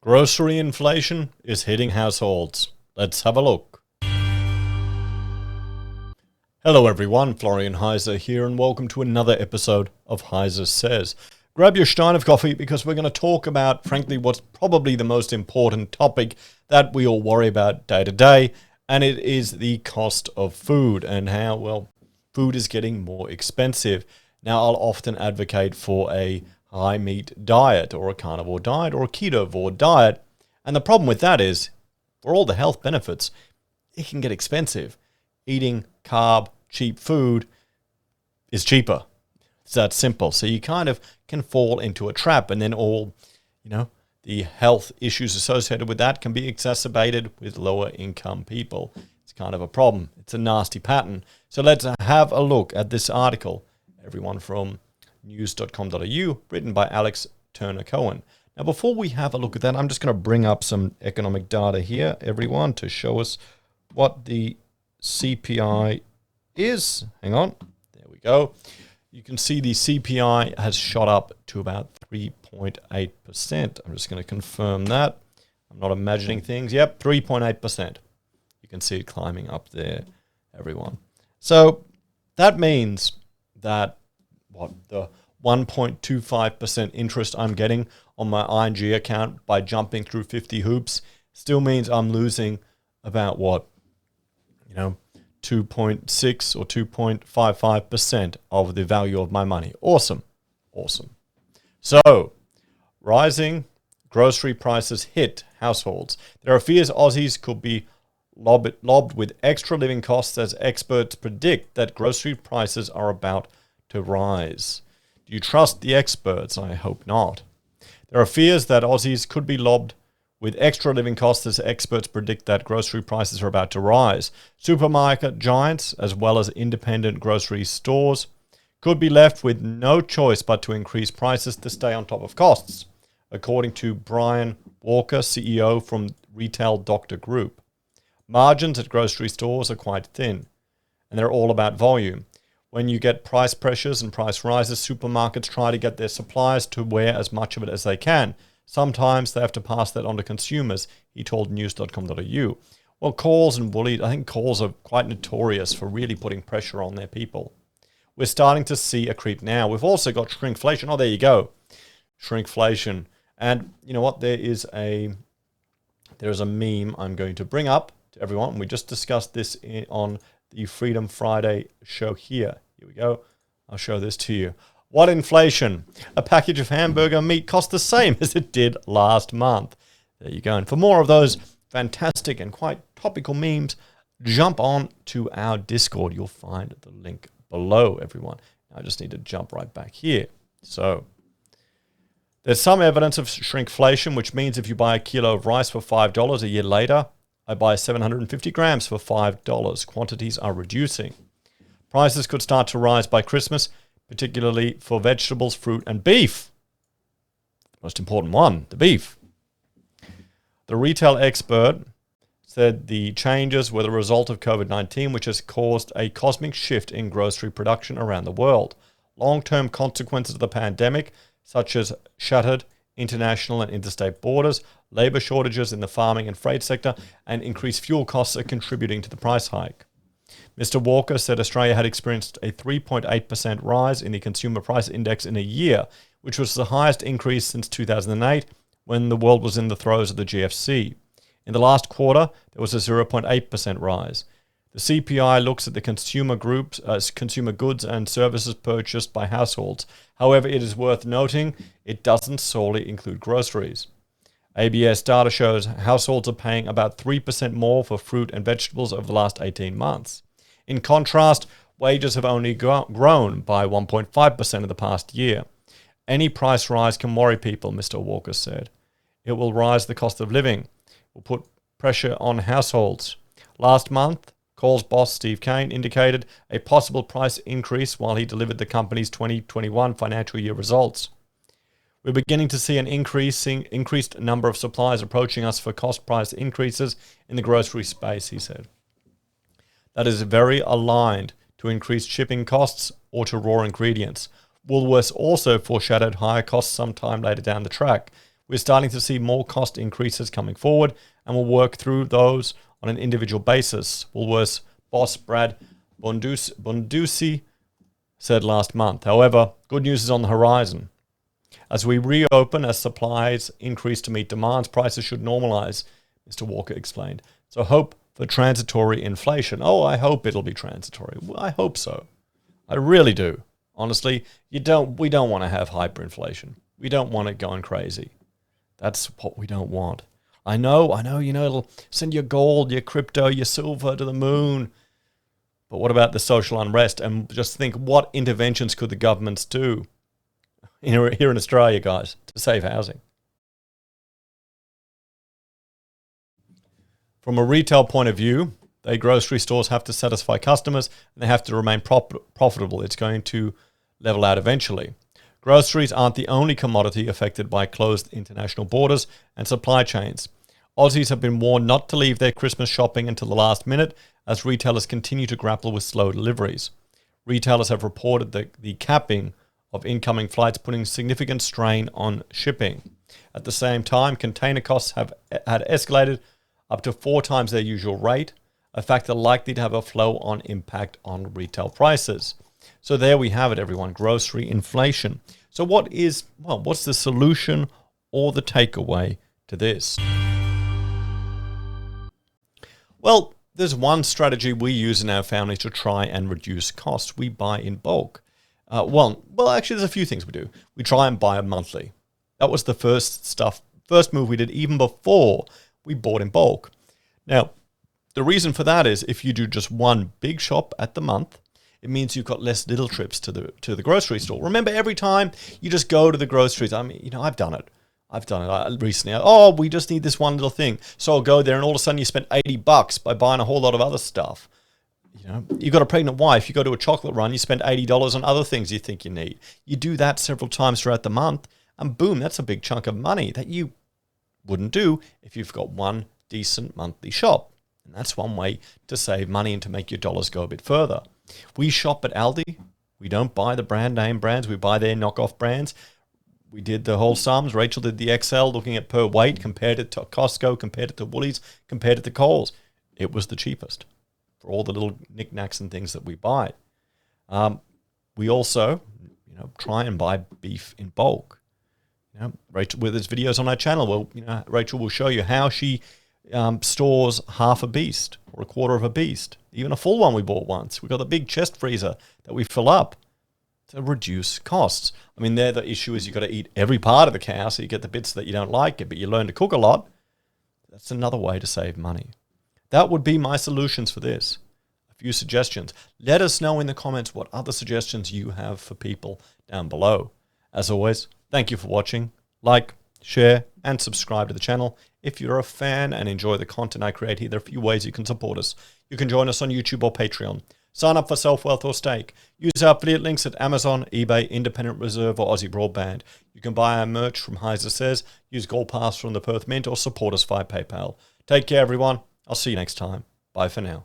Grocery inflation is hitting households. Let's have a look. Hello everyone, Florian.Heise here, and welcome to another episode of HeiseSays. Grab your stein of coffee because we're going to talk about, frankly, what's probably the most important topic that we all worry about day to day, and it is the cost of food and how, well, food is getting more expensive. Now, I'll often advocate for a high meat diet or a carnivore diet or a ketovore diet. And the problem with that is, for all the health benefits, it can get expensive. Eating carb, cheap food is cheaper. It's that simple. So you kind of can fall into a trap, and then all, the health issues associated with that can be exacerbated with lower income people. It's kind of a problem. It's a nasty pattern. So let's have a look at this article, everyone, from news.com.au, written by Alex Turner Cohen. Now, before we have a look at that, I'm just going to bring up some economic data here, everyone, to show us what the CPI is. Hang on. There we go. You can see the CPI has shot up to about 3.8%. I'm just going to confirm that. I'm not imagining things. Yep, 3.8%. You can see it climbing up there, everyone. So that means that the 1.25% interest I'm getting on my ING account by jumping through 50 hoops still means I'm losing about 2.6 or 2.55% of the value of my money. Awesome. So, rising grocery prices hit households. There are fears Aussies could be lobbed with extra living costs as experts predict that grocery prices are about to rise. Do you trust the experts? I hope not. There are fears that Aussies could be lobbed with extra living costs as experts predict that grocery prices are about to rise. Supermarket giants, as well as independent grocery stores, could be left with no choice but to increase prices to stay on top of costs, according to Brian Walker, CEO from Retail Doctor Group. Margins at grocery stores are quite thin, and they're all about volume. When you get price pressures and price rises, supermarkets try to get their suppliers to wear as much of it as they can. Sometimes they have to pass that on to consumers, he told news.com.au. Well, Coles and Woolies, I think Coles are quite notorious for really putting pressure on their people. We're starting to see a creep now. We've also got shrinkflation. Oh, there you go. Shrinkflation. And you know what? There's a meme I'm going to bring up to everyone. We just discussed this on the Freedom Friday show here. Here we go. I'll show this to you. What inflation? A package of hamburger meat cost the same as it did last month. There you go. And for more of those fantastic and quite topical memes, jump on to our Discord. You'll find the link below, everyone. I just need to jump right back here. So there's some evidence of shrinkflation, which means if you buy a kilo of rice for $5 a year later, I buy 750 grams for $5. Quantities are reducing. Prices could start to rise by Christmas, particularly for vegetables, fruit, and beef. The most important one, the beef. The retail expert said the changes were the result of COVID-19, which has caused a cosmic shift in grocery production around the world. Long-term consequences of the pandemic, such as shattered international and interstate borders, labor shortages in the farming and freight sector, and increased fuel costs are contributing to the price hike. Mr. Walker said Australia had experienced a 3.8% rise in the consumer price index in a year, which was the highest increase since 2008, when the world was in the throes of the GFC. In the last quarter, there was a 0.8% rise. The CPI looks at the consumer groups, consumer goods and services purchased by households. However, it is worth noting it doesn't solely include groceries. ABS data shows households are paying about 3% more for fruit and vegetables over the last 18 months. In contrast, wages have only grown by 1.5% in the past year. Any price rise can worry people, Mr. Walker said. It will rise the cost of living. It will put pressure on households. Last month, Coles boss Steve Kane indicated a possible price increase while he delivered the company's 2021 financial year results. We're beginning to see an increased number of suppliers approaching us for cost price increases in the grocery space, he said. That is very aligned to increased shipping costs or to raw ingredients. Woolworths also foreshadowed higher costs sometime later down the track, We're starting to see more cost increases coming forward, and we'll work through those on an individual basis. Woolworths boss Brad Bondusi said last month. However, good news is on the horizon. As we reopen, as supplies increase to meet demands, prices should normalize, Mr. Walker explained. So hope for transitory inflation. Oh, I hope it'll be transitory. Well, I hope so. I really do. Honestly, we don't want to have hyperinflation. We don't want it going crazy. That's what we don't want. I know, it'll send your gold, your crypto, your silver to the moon. But what about the social unrest? And just think, what interventions could the governments do here in Australia, guys, to save housing? From a retail point of view, grocery stores have to satisfy customers and they have to remain profitable. It's going to level out eventually. Groceries aren't the only commodity affected by closed international borders and supply chains. Aussies have been warned not to leave their Christmas shopping until the last minute as retailers continue to grapple with slow deliveries. Retailers have reported the capping of incoming flights putting significant strain on shipping. At the same time, container costs had escalated up to 4 times their usual rate, a factor likely to have a flow-on impact on retail prices. So there we have it, everyone, grocery inflation. So what's the solution or the takeaway to this? Well, there's one strategy we use in our family to try and reduce costs. We buy in bulk. Actually, there's a few things we do. We try and buy monthly. That was the first move we did even before we bought in bulk. Now, the reason for that is if you do just one big shop at the month, it means you've got less little trips to the grocery store. Remember, every time you just go to the groceries, I've done it. Recently. Oh, we just need this one little thing. So I'll go there and all of a sudden you spend $80 by buying a whole lot of other stuff. You've got a pregnant wife, you go to a chocolate run, you spend $80 on other things you think you need. You do that several times throughout the month, and boom, that's a big chunk of money that you wouldn't do if you've got one decent monthly shop. And that's one way to save money and to make your dollars go a bit further. We shop at Aldi. We don't buy the brand name brands. We buy their knockoff brands. We did the whole sums. Rachel did the Excel looking at per weight, compared it to Costco, compared it to Woolies, compared it to Coles. It was the cheapest for all the little knickknacks and things that we buy. We also, try and buy beef in bulk. Rachel, there's videos on our channel where Rachel will show you how she stores half a beast or a quarter of a beast, even a full one we bought once. We've got the big chest freezer that we fill up to reduce costs. There the issue is you've got to eat every part of the cow, so you get the bits that you don't like, but you learn to cook a lot. That's another way to save money. That would be my solutions for this. A few suggestions. Let us know in the comments what other suggestions you have for people down below. As always, thank you for watching. Like, share, and subscribe to the channel. If you're a fan and enjoy the content I create here, there are a few ways you can support us. You can join us on YouTube or Patreon. Sign up for SelfWealth or Stake. Use our affiliate links at Amazon, eBay, Independent Reserve, or AussieBroadband. You can buy our merch from HeiseSays, use Gold Pass from the Perth Mint, or support us via PayPal. Take care, everyone. I'll see you next time. Bye for now.